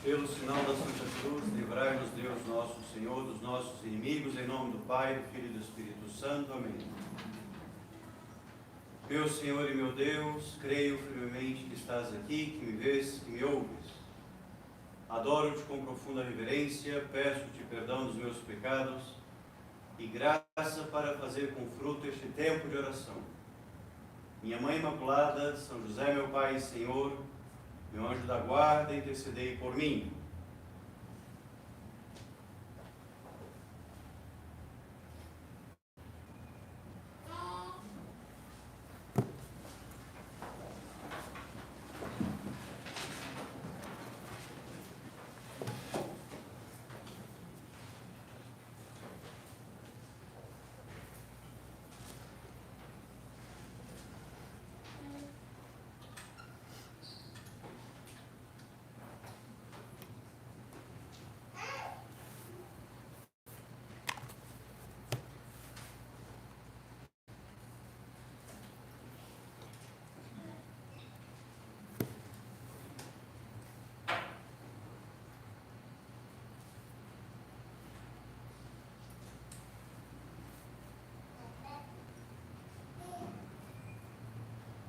Pelo sinal da Santa Cruz, livrai-nos Deus nosso Senhor dos nossos inimigos, em nome do Pai, do Filho e do Espírito Santo. Amém. Meu Senhor e meu Deus, creio firmemente que estás aqui, que me vês, que me ouves. Adoro-te com profunda reverência, peço-te perdão dos meus pecados e graça para fazer com fruto este tempo de oração. Minha Mãe Imaculada, São José, meu Pai e Senhor, meu anjo da guarda, intercedei por mim.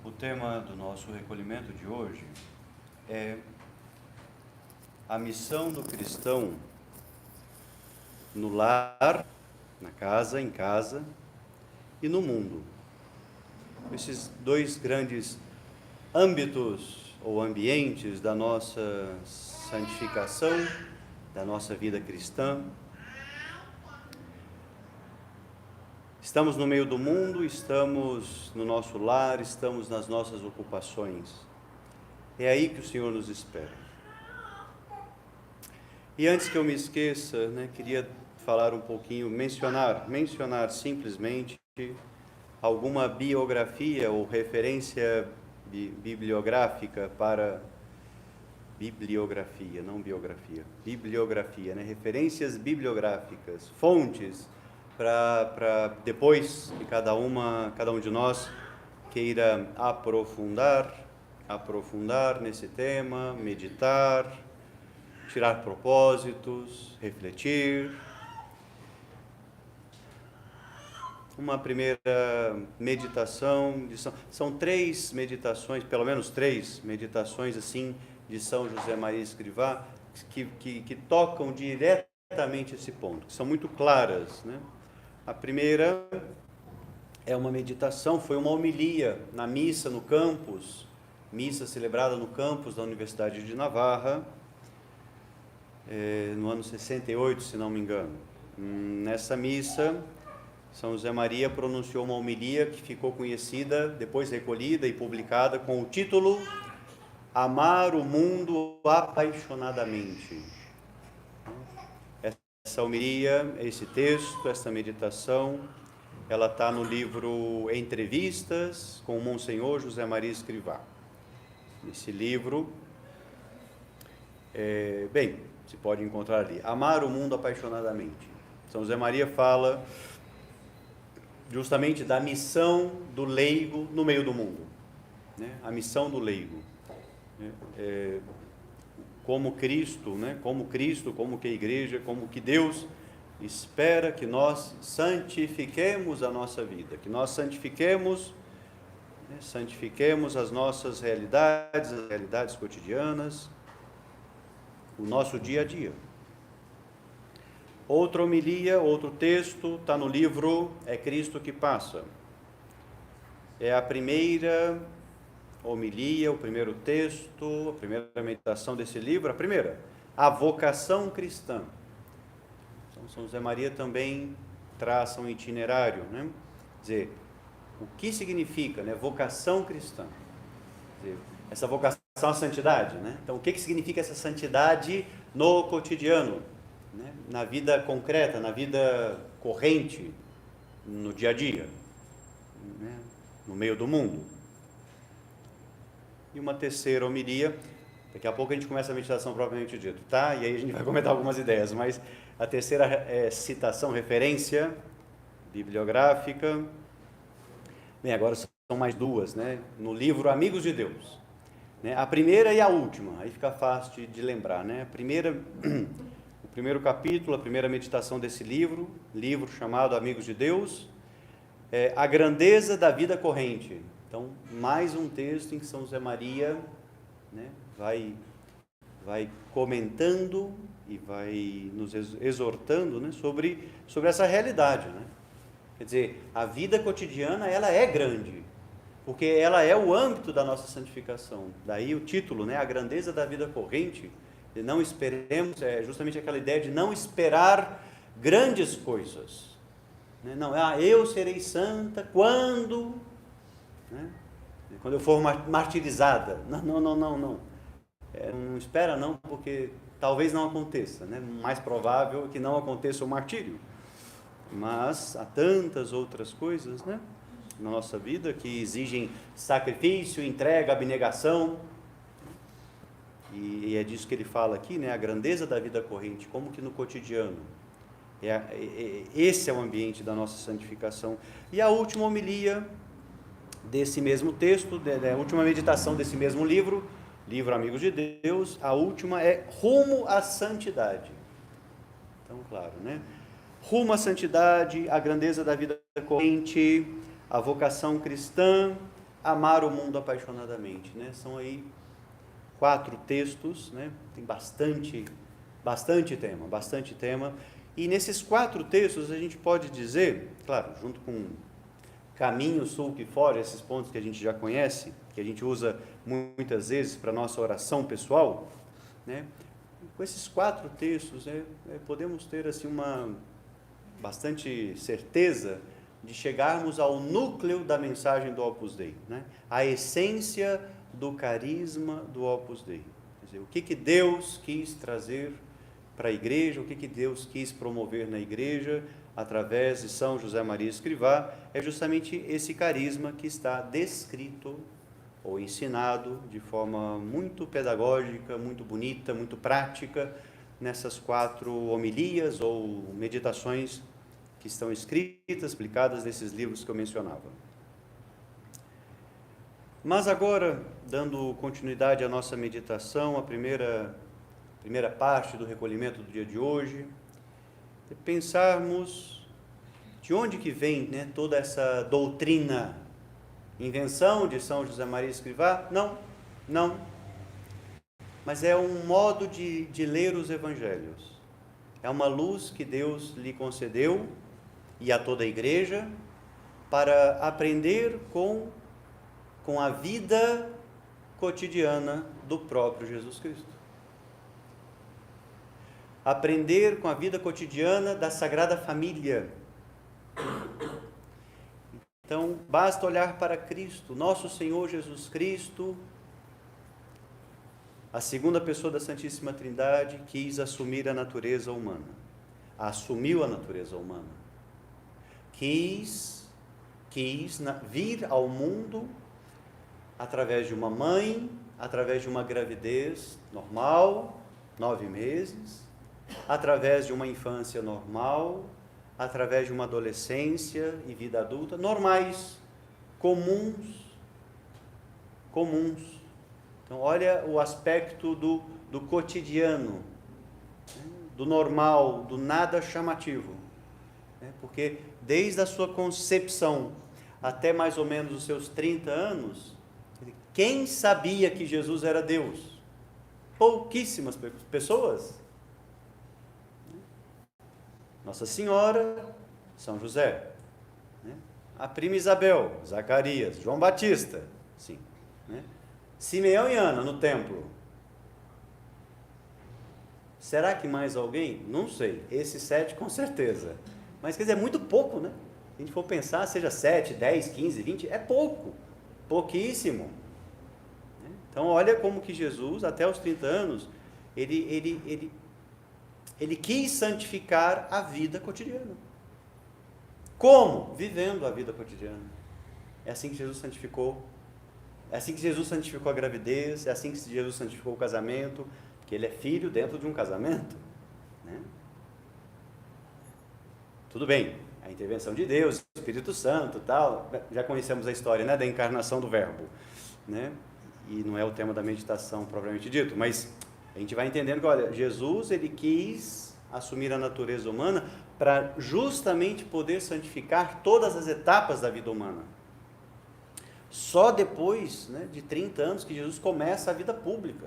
O tema do nosso recolhimento de hoje é a missão do cristão no lar, na casa, em casa e no mundo. Esses dois grandes âmbitos ou ambientes da nossa santificação, da nossa vida cristã. Estamos no meio do mundo, estamos no nosso lar, estamos nas nossas ocupações. É aí que o Senhor nos espera. E antes que eu me esqueça, queria falar um pouquinho, mencionar simplesmente alguma biografia ou referência bibliográfica para... Bibliografia, não biografia. Bibliografia, referências bibliográficas, fontes, para depois que cada um de nós queira aprofundar nesse tema, meditar, tirar propósitos, refletir. Uma primeira meditação, são três meditações, pelo menos três meditações assim, de São José Maria Escrivá, que tocam diretamente esse ponto, que são muito claras, A primeira é uma meditação, foi uma homilia na missa no campus, missa celebrada no campus da Universidade de Navarra, no ano 68, se não me engano. Nessa missa, São José Maria pronunciou uma homilia que ficou conhecida, depois recolhida e publicada com o título Amar o Mundo Apaixonadamente. Essa homilia, esse texto, essa meditação, ela está no livro Entrevistas com o Monsenhor José Maria Escrivá. Esse livro, se pode encontrar ali. Amar o Mundo Apaixonadamente. São José Maria fala justamente da missão do leigo no meio do mundo. A missão do leigo. Como Cristo, como que a Igreja, como que Deus espera que nós santifiquemos a nossa vida, que nós santifiquemos as nossas realidades, as realidades cotidianas, o nosso dia a dia. Outra homilia, outro texto, está no livro É Cristo que Passa. É a primeira homilia, o primeiro texto, a primeira meditação desse livro, a vocação cristã. Então, São José Maria também traça um itinerário, Quer dizer, o que significa, vocação cristã? Quer dizer, essa vocação à santidade, Então, o que significa essa santidade no cotidiano, na vida concreta, na vida corrente, no dia a dia, no meio do mundo. E uma terceira homilia, daqui a pouco a gente começa a meditação propriamente dita, tá? E aí a gente vai comentar algumas ideias, mas a terceira é citação, referência bibliográfica. Bem, agora são mais duas, No livro Amigos de Deus. né? A primeira e a última, aí fica fácil de lembrar, né? O primeiro capítulo, a primeira meditação desse livro chamado Amigos de Deus, é a grandeza da vida corrente. Então, mais um texto em que São José Maria, né, vai comentando e vai nos exortando, né, sobre essa realidade, né? Quer dizer, a vida cotidiana, ela é grande, porque ela é o âmbito da nossa santificação. Daí o título, né, a grandeza da vida corrente. E não esperemos, é justamente aquela ideia de não esperar grandes coisas, né? Não, eu serei santa quando, né, quando eu for martirizada. Não. Não espera não, porque talvez não aconteça, né? Mais provável que não aconteça o martírio. Mas há tantas outras coisas, né, na nossa vida que exigem sacrifício, entrega, abnegação. E é disso que ele fala aqui, né? A grandeza da vida corrente, como que no cotidiano. Esse é o ambiente da nossa santificação. E a última homilia desse mesmo texto, a última meditação desse mesmo livro Amigos de Deus, a última é rumo à santidade. Então, claro, né? Rumo à santidade, a grandeza da vida corrente, a vocação cristã, amar o mundo apaixonadamente, né? São aí 4 textos, né? Tem bastante tema, e nesses 4 textos a gente pode dizer, claro, junto com caminho, sul que fora, esses pontos que a gente já conhece, que a gente usa muitas vezes para a nossa oração pessoal, né? Com esses 4 textos, podemos ter assim uma bastante certeza de chegarmos ao núcleo da mensagem do Opus Dei, né? A essência do carisma do Opus Dei. Quer dizer, o que Deus quis trazer para a igreja, o que Deus quis promover na igreja, através de São José Maria Escrivá, é justamente esse carisma que está descrito ou ensinado de forma muito pedagógica, muito bonita, muito prática, nessas 4 homilias ou meditações que estão escritas, explicadas nesses livros que eu mencionava. Mas agora, dando continuidade à nossa meditação, a primeira parte do recolhimento do dia de hoje, é pensarmos de onde que vem, né, toda essa doutrina, invenção de São José Maria Escrivá? Não. Mas é um modo de ler os evangelhos. É uma luz que Deus lhe concedeu, e a toda a igreja, para aprender com a vida cotidiana do próprio Jesus Cristo. Aprender com a vida cotidiana da Sagrada Família. Então, basta olhar para Cristo, nosso Senhor Jesus Cristo, a segunda pessoa da Santíssima Trindade, quis assumir a natureza humana. Assumiu a natureza humana. Quis vir ao mundo através de uma mãe, através de uma gravidez normal, 9 meses, através de uma infância normal, através de uma adolescência e vida adulta, normais, comuns. Então, olha o aspecto do cotidiano, do normal, do nada chamativo, né? Porque desde a sua concepção até mais ou menos os seus 30 anos, quem sabia que Jesus era Deus? Pouquíssimas pessoas. Nossa Senhora, São José, né? A prima Isabel, Zacarias, João Batista, sim, né? Simeão e Ana no templo. Será que mais alguém? Não sei. Esses 7 com certeza. Mas quer dizer, é muito pouco, né? Se a gente for pensar, seja 7, 10, 15, 20, é pouco. Pouquíssimo. Então, olha como que Jesus, até os 30 anos, ele quis santificar a vida cotidiana. Como? Vivendo a vida cotidiana. É assim que Jesus santificou. É assim que Jesus santificou a gravidez, é assim que Jesus santificou o casamento, porque ele é filho dentro de um casamento, né? Tudo bem, a intervenção de Deus, Espírito Santo, tal, já conhecemos a história, né, da encarnação do Verbo, né? e não é o tema da meditação propriamente dito, mas a gente vai entendendo que, olha, Jesus, ele quis assumir a natureza humana para justamente poder santificar todas as etapas da vida humana. Só depois, né, de 30 anos que Jesus começa a vida pública,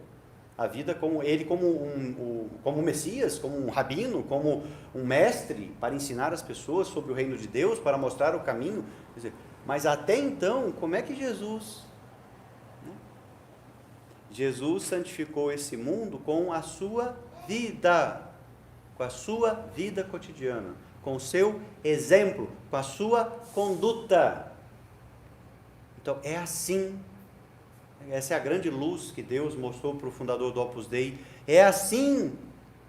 a vida como ele como um Messias, como um rabino, como um mestre para ensinar as pessoas sobre o reino de Deus, para mostrar o caminho. Quer dizer, mas até então, como é que Jesus santificou esse mundo com a sua vida, com a sua vida cotidiana, com o seu exemplo, com a sua conduta. Então, é assim, essa é a grande luz que Deus mostrou para o fundador do Opus Dei, é assim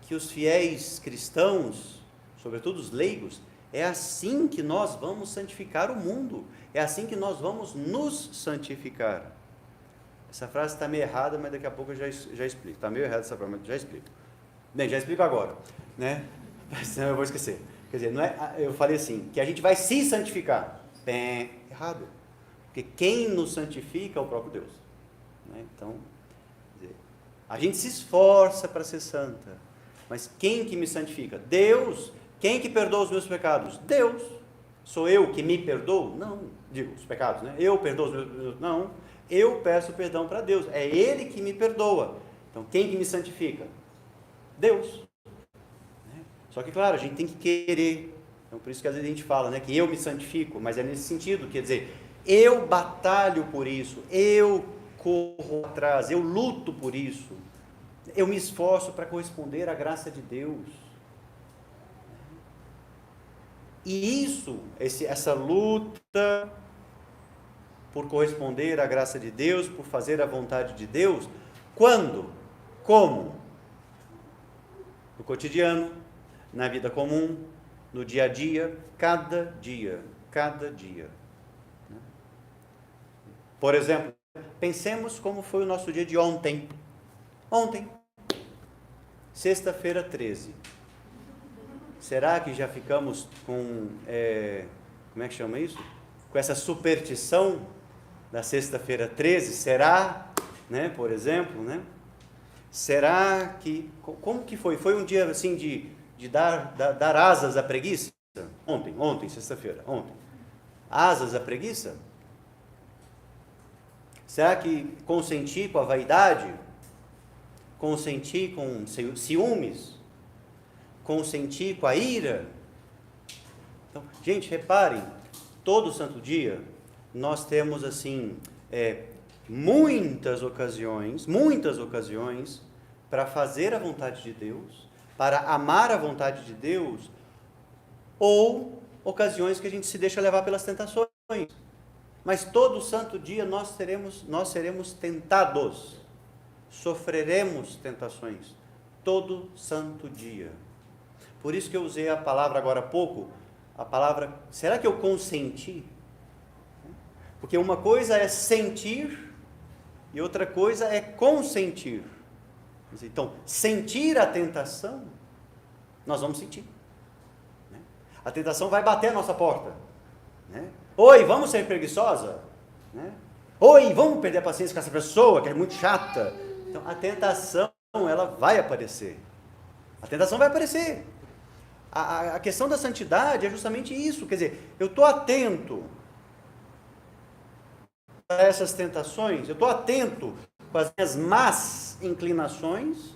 que os fiéis cristãos, sobretudo os leigos, é assim que nós vamos santificar o mundo, é assim que nós vamos nos santificar. Essa frase está meio errada, mas daqui a pouco eu já explico. Está meio errada essa frase, mas já explico. Bem, já explico agora, né? Senão eu vou esquecer. Quer dizer, não é, eu falei assim, que a gente vai se santificar. Bem, errado. Porque quem nos santifica é o próprio Deus. Né? Então, quer dizer, a gente se esforça para ser santa. Mas quem que me santifica? Deus. Quem que perdoa os meus pecados? Deus. Sou eu que me perdoo? Não. Digo, os pecados, né? Eu perdoo os meus... Não. Eu peço perdão para Deus. É Ele que me perdoa. Então, quem que me santifica? Deus. Só que, claro, a gente tem que querer. Então, por isso que às vezes a gente fala, né, que eu me santifico, mas é nesse sentido, quer dizer, eu batalho por isso, eu corro atrás, eu luto por isso, eu me esforço para corresponder à graça de Deus. E isso, essa luta por corresponder à graça de Deus, por fazer a vontade de Deus, quando? Como? No cotidiano, na vida comum, no dia a dia, cada dia. Por exemplo, pensemos como foi o nosso dia de ontem. Ontem, sexta-feira 13. Será que já ficamos com, como é que chama isso? Com essa superstição da sexta-feira 13? Será, né, por exemplo, né? Será que, como que foi? Foi um dia assim de dar asas à preguiça? Ontem, sexta-feira, ontem. Asas à preguiça? Será que consenti com a vaidade? Consenti com ciúmes? Consenti com a ira? Então, gente, reparem, todo santo dia nós temos assim, muitas ocasiões para fazer a vontade de Deus, para amar a vontade de Deus, ou ocasiões que a gente se deixa levar pelas tentações. Mas todo santo dia nós seremos tentados, sofreremos tentações, todo santo dia. Por isso que eu usei a palavra agora há pouco, a palavra, será que eu consenti? Porque uma coisa é sentir e outra coisa é consentir. Então, sentir a tentação, nós vamos sentir. A tentação vai bater a nossa porta. Oi, vamos ser preguiçosa? Oi, vamos perder a paciência com essa pessoa que é muito chata? Então, a tentação, ela vai aparecer. A tentação vai aparecer. A questão da santidade é justamente isso. Quer dizer, eu estou atento a essas tentações, eu estou atento com as minhas más inclinações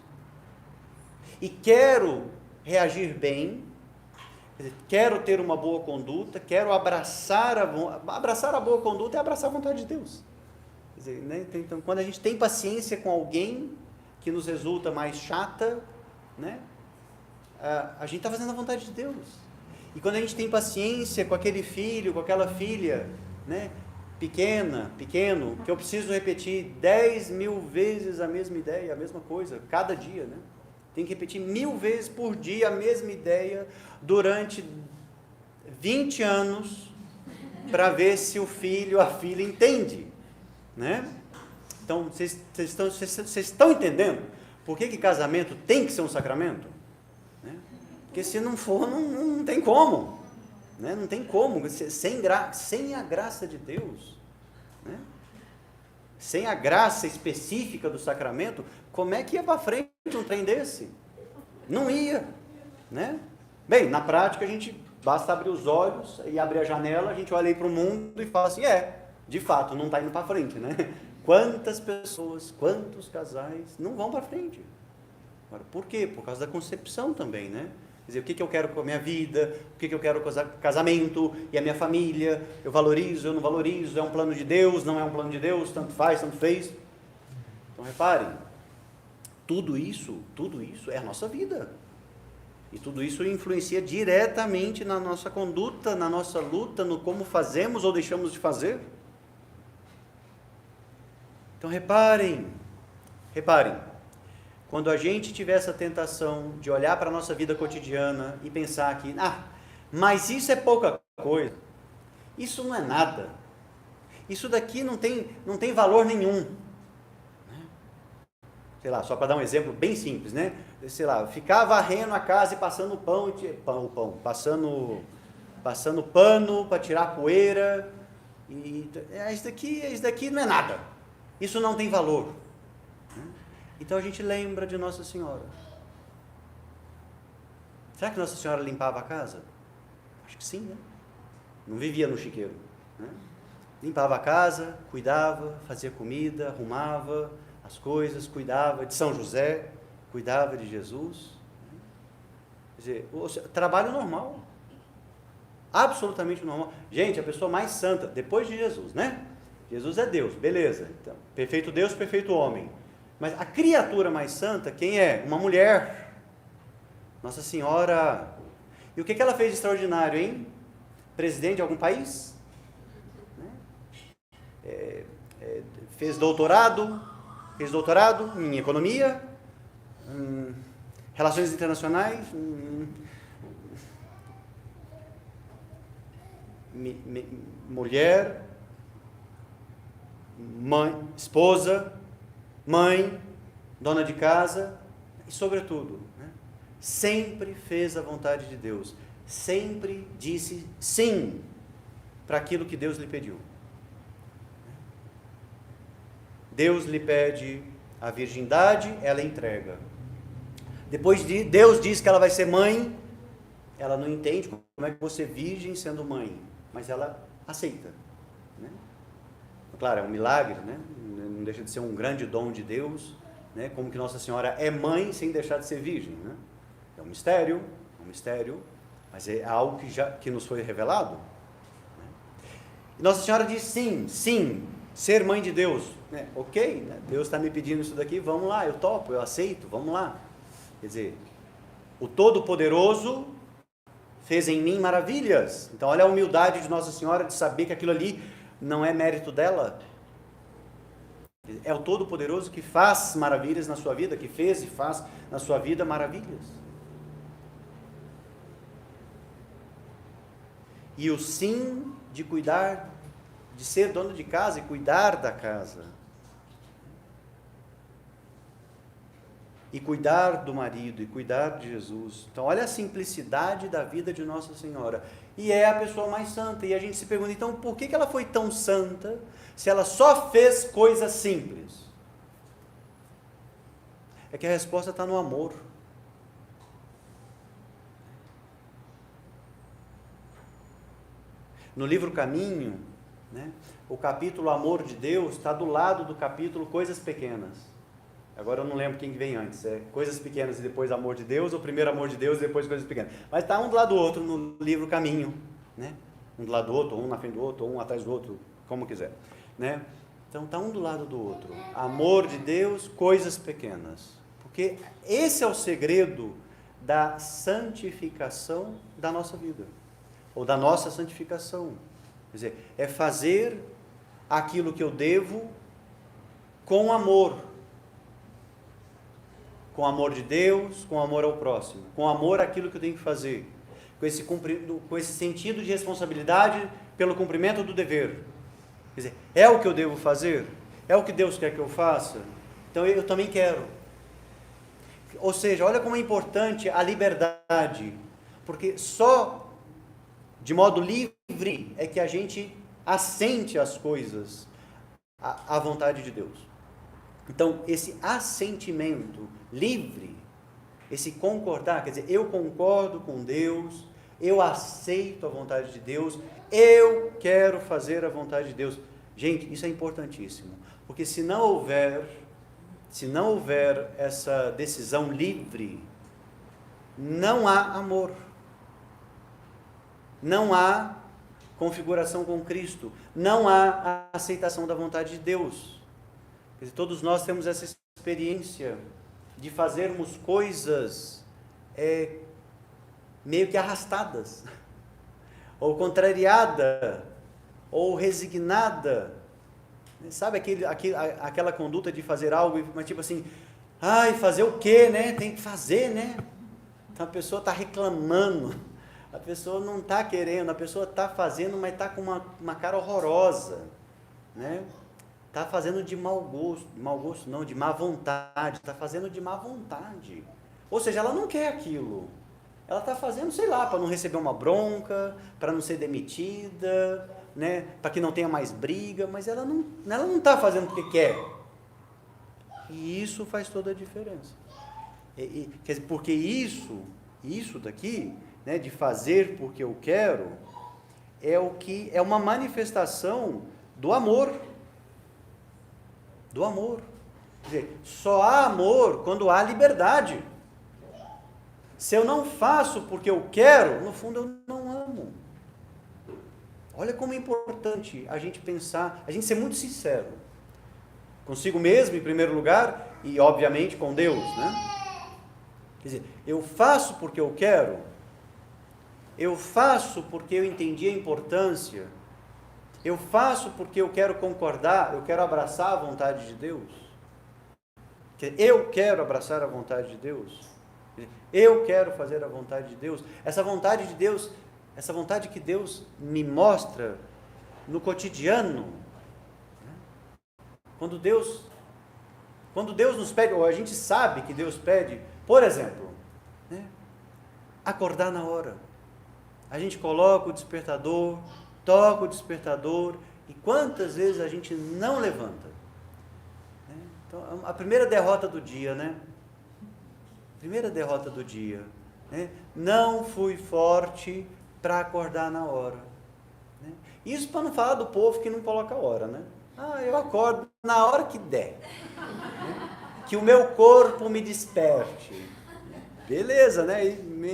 e quero reagir bem, quer dizer, quero ter uma boa conduta, quero abraçar a boa conduta é abraçar a vontade de Deus. Quer dizer, né? Então, quando a gente tem paciência com alguém que nos resulta mais chata, né? A gente está fazendo a vontade de Deus. E quando a gente tem paciência com aquele filho, com aquela filha, né? Pequeno, que eu preciso repetir 10.000 vezes a mesma ideia, a mesma coisa, cada dia, né? Tem que repetir 1000 vezes por dia a mesma ideia durante 20 anos para ver se o filho, a filha entende, né? Então, vocês estão entendendo por que casamento tem que ser um sacramento? Né? Porque se não for, não tem como. Né? Não tem como, sem a graça de Deus. Né? sem a graça específica do sacramento, como é que ia para frente um trem desse? Não ia, né? Bem, na prática a gente basta abrir os olhos e abrir a janela, a gente olha aí para o mundo e fala assim, de fato, não está indo para frente, né? Quantas pessoas, quantos casais não vão para frente? Agora, por quê? Por causa da concepção também, né? Quer dizer, o que eu quero com a minha vida, o que eu quero com o casamento e a minha família, eu valorizo, eu não valorizo, é um plano de Deus, não é um plano de Deus, tanto faz, tanto fez. Então reparem, tudo isso é a nossa vida. E tudo isso influencia diretamente na nossa conduta, na nossa luta, no como fazemos ou deixamos de fazer. Então reparem, quando a gente tiver essa tentação de olhar para a nossa vida cotidiana e pensar que, mas isso é pouca coisa, isso não é nada, isso daqui não tem valor nenhum. Sei lá, só para dar um exemplo bem simples, né? Sei lá, ficar varrendo a casa e passando passando pano para tirar poeira, isso daqui não é nada, isso não tem valor. Então a gente lembra de Nossa Senhora. Será que Nossa Senhora limpava a casa? Acho que sim, né? Não vivia no chiqueiro, né? Limpava a casa, cuidava, fazia comida, arrumava as coisas, cuidava de São José, cuidava de Jesus. Quer dizer, trabalho normal. Absolutamente normal. Gente, a pessoa mais santa, depois de Jesus, né? Jesus é Deus, beleza. Então, perfeito Deus, perfeito homem. Mas a criatura mais santa, quem é? Uma mulher. Nossa Senhora. E o que ela fez de extraordinário, hein? Presidente de algum país? Fez doutorado em economia, relações internacionais, mulher, mãe, esposa, mãe, dona de casa e, sobretudo, sempre fez a vontade de Deus, sempre disse sim para aquilo que Deus lhe pediu. Deus lhe pede a virgindade, ela entrega. Depois Deus diz que ela vai ser mãe, ela não entende como é que você virgem sendo mãe, mas ela aceita, né? Claro, é um milagre, né? Não deixa de ser um grande dom de Deus, né? Como que Nossa Senhora é mãe sem deixar de ser virgem, né? É um mistério, mas é algo que nos foi revelado, né? E Nossa Senhora diz sim, ser mãe de Deus, né? Ok, né? Deus está me pedindo isso daqui, vamos lá, eu topo, eu aceito, vamos lá. Quer dizer, o Todo-Poderoso fez em mim maravilhas. Então olha a humildade de Nossa Senhora de saber que aquilo ali não é mérito dela. É o Todo-Poderoso que faz maravilhas na sua vida, que fez e faz na sua vida maravilhas. E o sim de cuidar, de ser dono de casa e cuidar da casa. E cuidar do marido, e cuidar de Jesus. Então olha a simplicidade da vida de Nossa Senhora. E é a pessoa mais santa. E a gente se pergunta, então, por que ela foi tão santa, se ela só fez coisas simples? É que a resposta está no amor. No livro Caminho, né, o capítulo Amor de Deus está do lado do capítulo Coisas Pequenas. Agora eu não lembro quem vem antes, é Coisas Pequenas e depois Amor de Deus, ou primeiro Amor de Deus e depois Coisas Pequenas. Mas está um do lado do outro no livro Caminho, né? Um do lado do outro, um na frente do outro, um atrás do outro, como quiser, né? Então está um do lado do outro. Amor de Deus, coisas pequenas. Porque esse é o segredo da santificação da nossa vida, ou da nossa santificação. Quer dizer, é fazer aquilo que eu devo com amor. Com amor de Deus, com amor ao próximo, com amor àquilo que eu tenho que fazer, com esse sentido de responsabilidade pelo cumprimento do dever. Quer dizer, é o que eu devo fazer? É o que Deus quer que eu faça? Então eu também quero. Ou seja, olha como é importante a liberdade, porque só de modo livre é que a gente assente as coisas, à vontade de Deus. Então, esse assentimento livre, esse concordar, quer dizer, eu concordo com Deus, eu aceito a vontade de Deus, eu quero fazer a vontade de Deus. Gente, isso é importantíssimo, porque se não houver essa decisão livre, não há amor, não há configuração com Cristo, não há a aceitação da vontade de Deus. Quer dizer, todos nós temos essa experiência de fazermos coisas meio que arrastadas, ou contrariada, ou resignada. Sabe aquela conduta de fazer algo, mas tipo assim, fazer o quê, né? Tem que fazer, né? Então a pessoa está reclamando, a pessoa não está querendo, a pessoa está fazendo, mas está com uma cara horrorosa, né? Está fazendo de mau gosto não, de má vontade, está fazendo de má vontade. Ou seja, ela não quer aquilo. Ela está fazendo, sei lá, para não receber uma bronca, para não ser demitida, né? Para que não tenha mais briga, mas ela não está fazendo porque quer. E isso faz toda a diferença. Quer dizer, porque isso daqui, né, de fazer porque eu quero, é uma manifestação do amor. Do amor. Quer dizer, só há amor quando há liberdade. Se eu não faço porque eu quero, no fundo eu não amo. Olha como é importante a gente pensar, a gente ser muito sincero. Consigo mesmo, em primeiro lugar, e obviamente com Deus, né? Quer dizer, eu faço porque eu quero, eu faço porque eu entendi a importância, eu faço porque eu quero concordar, eu quero abraçar a vontade de Deus. Eu quero abraçar a vontade de Deus. Eu quero fazer a vontade de Deus. Essa vontade de Deus, essa vontade que Deus me mostra no cotidiano. Quando Deus nos pede, ou a gente sabe que Deus pede, por exemplo, né, acordar na hora. A gente coloca o despertador, toca o despertador, e quantas vezes a gente não levanta? Então, a primeira derrota do dia, né? Primeira derrota do dia, né? Não fui forte para acordar na hora. Né? Isso para não falar do povo que não coloca a hora, né? Eu acordo na hora que der. Né? Que o meu corpo me desperte. Beleza, né?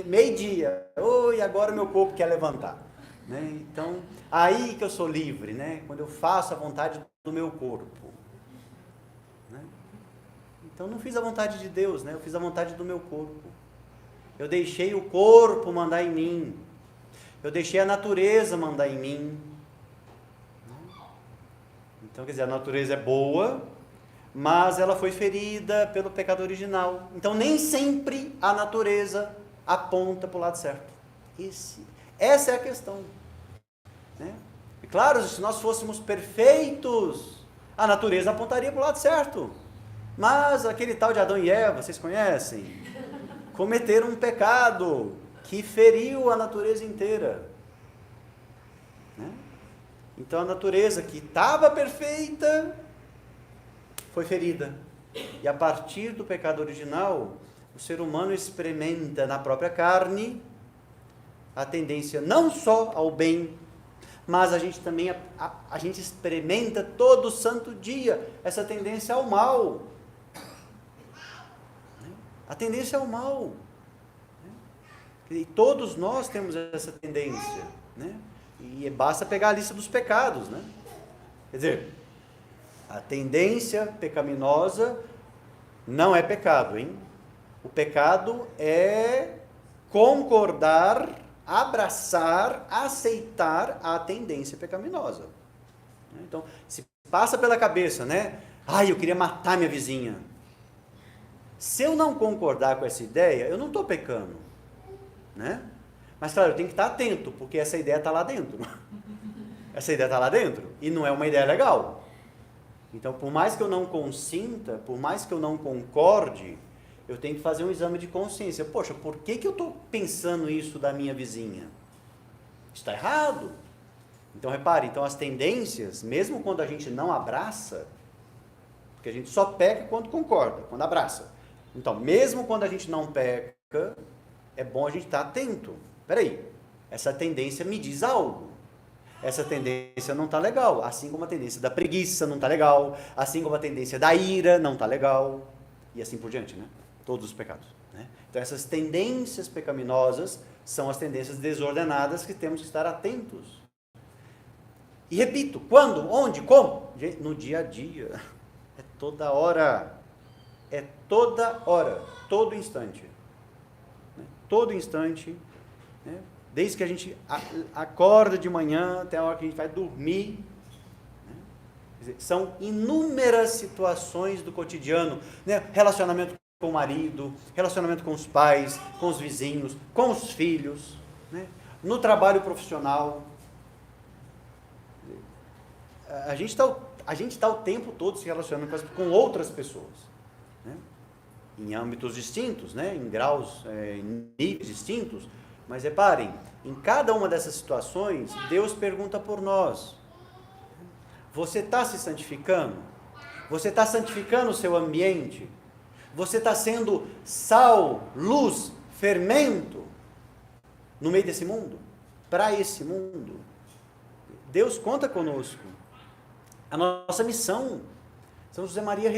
Meio-dia. E agora meu corpo quer levantar. Né? Então, aí que eu sou livre, né? Quando eu faço a vontade do meu corpo. Né? Então, não fiz a vontade de Deus, né? Eu fiz a vontade do meu corpo. Eu deixei o corpo mandar em mim. Eu deixei a natureza mandar em mim. Então, quer dizer, a natureza é boa, mas ela foi ferida pelo pecado original. Então, nem sempre a natureza aponta para o lado certo. Essa é a questão. Né? E claro, se nós fôssemos perfeitos, a natureza apontaria para o lado certo. Mas aquele tal de Adão e Eva, vocês conhecem? Cometeram um pecado que feriu a natureza inteira. Né? Então a natureza que estava perfeita foi ferida. E a partir do pecado original, o ser humano experimenta na própria carne a tendência não só ao bem, mas a gente também a gente experimenta todo santo dia essa tendência ao mal. A tendência ao mal. E todos nós temos essa tendência. Né? E basta pegar a lista dos pecados. Né? Quer dizer, a tendência pecaminosa não é pecado, hein? O pecado é concordar, abraçar, aceitar a tendência pecaminosa. Então, se passa pela cabeça, né? Eu queria matar minha vizinha. Se eu não concordar com essa ideia, eu não estou pecando. Né? Mas, claro, eu tenho que estar atento, porque essa ideia está lá dentro. Essa ideia está lá dentro. E não é uma ideia legal. Então, por mais que eu não consinta, por mais que eu não concorde, eu tenho que fazer um exame de consciência. Poxa, por que eu estou pensando isso da minha vizinha? Está errado. Então repare, então as tendências, mesmo quando a gente não abraça, porque a gente só peca quando concorda, quando abraça. Então, mesmo quando a gente não peca, é bom a gente estar atento. Peraí, essa tendência me diz algo. Essa tendência não está legal, assim como a tendência da preguiça não está legal, assim como a tendência da ira não está legal, e assim por diante, né? Todos os pecados. Né? Então essas tendências pecaminosas são as tendências desordenadas que temos que estar atentos. E repito, quando, onde, como? No dia a dia, é toda hora, todo instante. Né? Todo instante, né? Desde que a gente acorda de manhã até a hora que a gente vai dormir. Né? Quer dizer, são inúmeras situações do cotidiano, né? Relacionamento com o marido, relacionamento com os pais, com os vizinhos, com os filhos, né? No trabalho profissional. A gente está o tempo todo se relacionando com outras pessoas. Né? Em âmbitos distintos, né? Em graus, em níveis distintos. Mas reparem, em cada uma dessas situações, Deus pergunta por nós. Você está se santificando? Você está santificando o seu ambiente? Você está sendo sal, luz, fermento no meio desse mundo? Para esse mundo? Deus conta conosco. A nossa missão. São José Maria,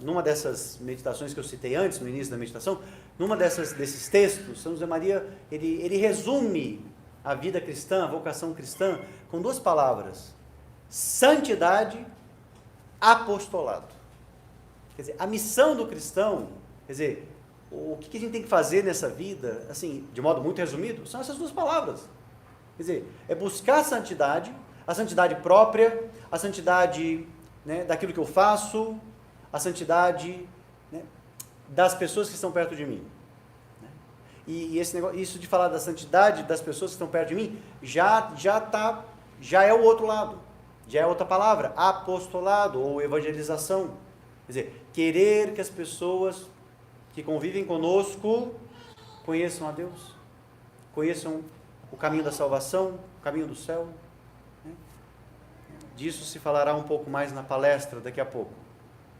numa dessas meditações que eu citei antes, no início da meditação, numa desses textos, São José Maria, ele resume a vida cristã, a vocação cristã, com duas palavras: santidade, apostolado. Quer dizer, a missão do cristão, quer dizer, o que a gente tem que fazer nessa vida, assim, de modo muito resumido, são essas duas palavras. Quer dizer, é buscar a santidade própria, a santidade, né, daquilo que eu faço, a santidade, né, das pessoas que estão perto de mim. E esse negócio, isso de falar da santidade das pessoas que estão perto de mim, já é o outro lado, já é outra palavra, apostolado ou evangelização. Quer dizer, querer que as pessoas que convivem conosco conheçam a Deus, conheçam o caminho da salvação, o caminho do céu. Disso se falará um pouco mais na palestra daqui a pouco,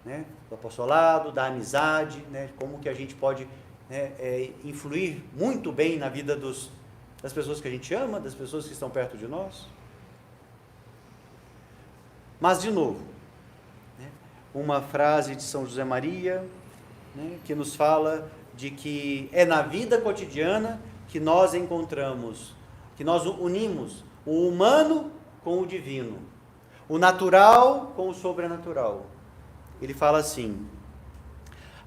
né? Do apostolado, da amizade, né? Como que a gente pode, né, influir muito bem na vida das pessoas que a gente ama, das pessoas que estão perto de nós. Mas, de novo, né, uma frase de São José Maria, né, que nos fala de que é na vida cotidiana que nós encontramos, que nós unimos o humano com o divino, o natural com o sobrenatural. Ele fala assim: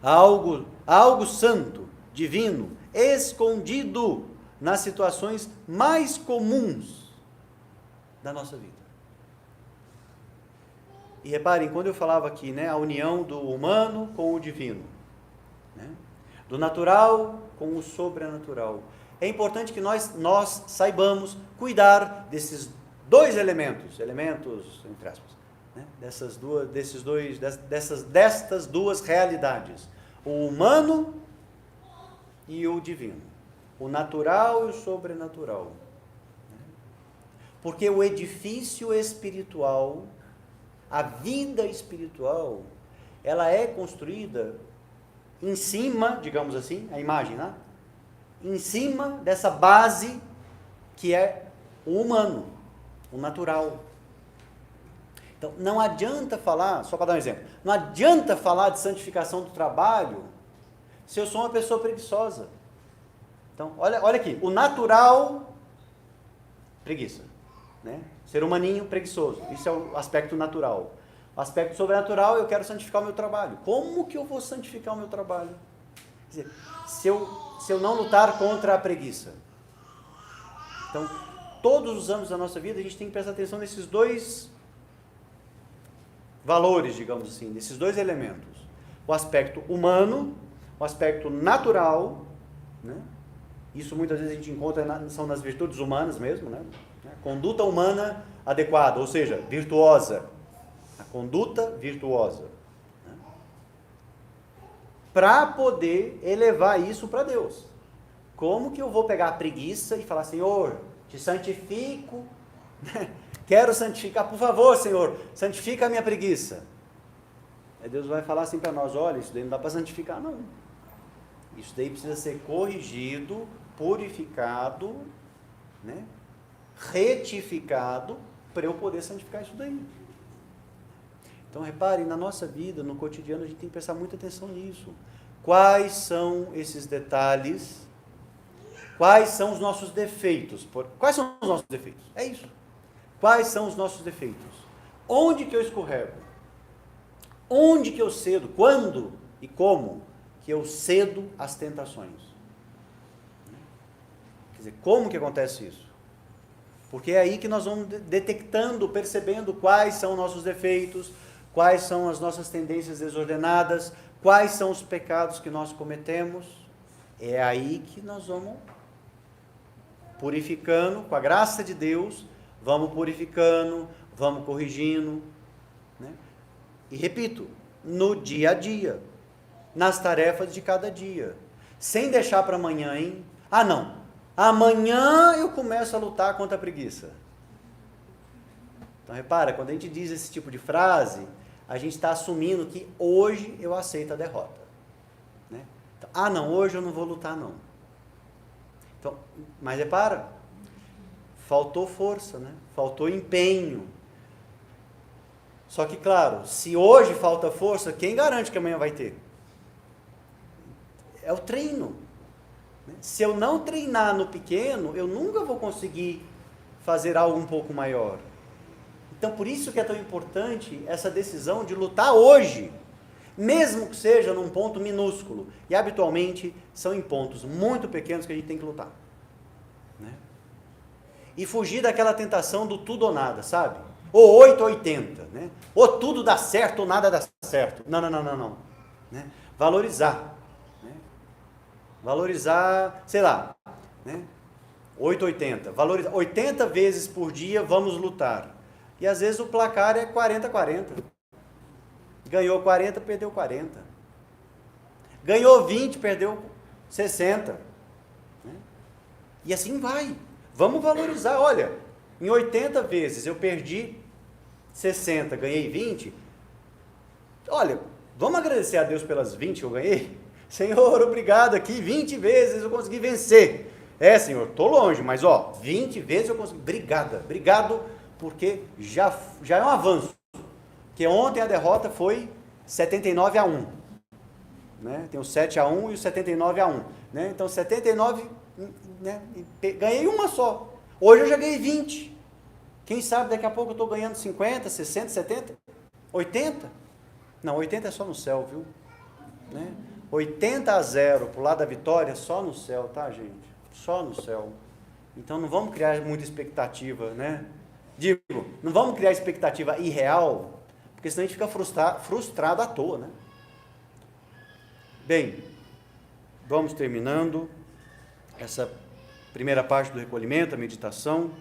algo santo, divino, escondido nas situações mais comuns da nossa vida. E reparem, quando eu falava aqui, né, a união do humano com o divino, né, do natural com o sobrenatural, é importante que nós saibamos cuidar desses dois elementos, entre aspas, né? Destas duas realidades, o humano e o divino, o natural e o sobrenatural. Porque o edifício espiritual, a vida espiritual, ela é construída em cima, digamos assim, a imagem, né? Em cima dessa base que é o humano, o natural. Então, não adianta falar, só para dar um exemplo, não adianta falar de santificação do trabalho se eu sou uma pessoa preguiçosa. Então, olha aqui, o natural, preguiça, né? Ser humaninho preguiçoso, isso é o aspecto natural. O aspecto sobrenatural, eu quero santificar o meu trabalho. Como que eu vou santificar o meu trabalho? Quer dizer, se eu não lutar contra a preguiça. Então, todos os anos da nossa vida, a gente tem que prestar atenção nesses dois valores, digamos assim, nesses dois elementos. O aspecto humano, o aspecto natural, né? Isso muitas vezes a gente encontra, são nas virtudes humanas mesmo, né? Conduta humana adequada, ou seja, virtuosa. A conduta virtuosa. Né? Para poder elevar isso para Deus. Como que eu vou pegar a preguiça e falar, Senhor, te santifico, quero santificar, por favor, Senhor, santifica a minha preguiça. Aí Deus vai falar assim para nós, olha, isso daí não dá para santificar não. Isso daí precisa ser corrigido, purificado, né? Retificado, para eu poder santificar isso daí. Então reparem, na nossa vida, no cotidiano, a gente tem que prestar muita atenção nisso. Quais são esses detalhes? Quais são os nossos defeitos? Quais são os nossos defeitos? É isso. Quais são os nossos defeitos? Onde que eu escorrego? Onde que eu cedo? Quando e como que eu cedo às tentações? Quer dizer, como que acontece isso? Porque é aí que nós vamos detectando, percebendo quais são nossos defeitos, quais são as nossas tendências desordenadas, quais são os pecados que nós cometemos. É aí que nós vamos purificando, com a graça de Deus, vamos purificando, vamos corrigindo, né? E repito, no dia a dia, nas tarefas de cada dia, sem deixar para amanhã, hein? Ah, não, amanhã eu começo a lutar contra a preguiça. Então repara, quando a gente diz esse tipo de frase, a gente está assumindo que hoje eu aceito a derrota, né? Então, ah, não, hoje eu não vou lutar não. Então, mas repara, faltou força, né? Faltou empenho. Só que, claro, se hoje falta força, quem garante que amanhã vai ter? É o treino. Se eu não treinar no pequeno, eu nunca vou conseguir fazer algo um pouco maior. Então, por isso que é tão importante essa decisão de lutar hoje, mesmo que seja num ponto minúsculo. E, habitualmente, são em pontos muito pequenos que a gente tem que lutar, né? E fugir daquela tentação do tudo ou nada, sabe? Ou 8 ou 80, né? Ou tudo dá certo ou nada dá certo. Não, né? Valorizar. Valorizar, sei lá, né? 8, 80. Valorizar. 80 vezes por dia vamos lutar. E às vezes o placar é 40, 40. Ganhou 40, perdeu 40. Ganhou 20, perdeu 60. Né? E assim vai. Vamos valorizar. Olha, em 80 vezes eu perdi 60, ganhei 20. Olha, vamos agradecer a Deus pelas 20 que eu ganhei? Senhor, obrigado aqui, 20 vezes eu consegui vencer. É, Senhor, estou longe, mas 20 vezes eu consegui. Obrigado, porque já é um avanço. Porque ontem a derrota foi 79-1. Né? Tem o 7-1 e o 79-1. Né? Então, 79, né? Ganhei uma só. Hoje eu já ganhei 20. Quem sabe daqui a pouco eu estou ganhando 50, 60, 70, 80? Não, 80 é só no céu, viu? Né? 80-0 pro lado da vitória, só no céu, tá, gente? Só no céu. Então não vamos criar muita expectativa, né? Digo, não vamos criar expectativa irreal, porque senão a gente fica frustrado à toa, né? Bem, vamos terminando essa primeira parte do recolhimento, a meditação,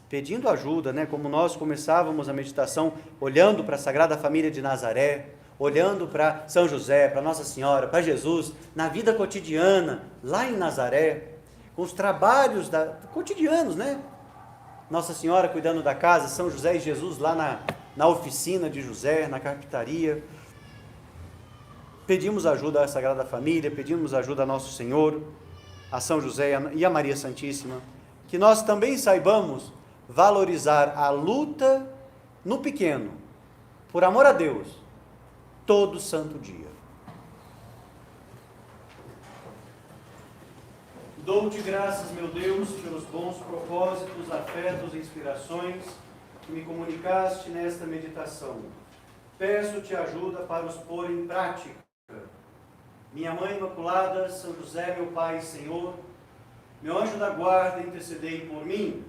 pedindo ajuda, né? Como nós começávamos a meditação olhando para a Sagrada Família de Nazaré, olhando para São José, para Nossa Senhora, para Jesus, na vida cotidiana, lá em Nazaré, com os trabalhos cotidianos, né? Nossa Senhora cuidando da casa, São José e Jesus lá na oficina de José, na carpintaria. Pedimos ajuda à Sagrada Família, pedimos ajuda a Nosso Senhor, a São José e a Maria Santíssima, que nós também saibamos valorizar a luta no pequeno, por amor a Deus, todo santo dia. Dou-te graças, meu Deus, pelos bons propósitos, afetos e inspirações que me comunicaste nesta meditação. Peço-te ajuda para os pôr em prática. Minha Mãe Imaculada, São José, meu Pai e Senhor, meu anjo da guarda, intercedei por mim.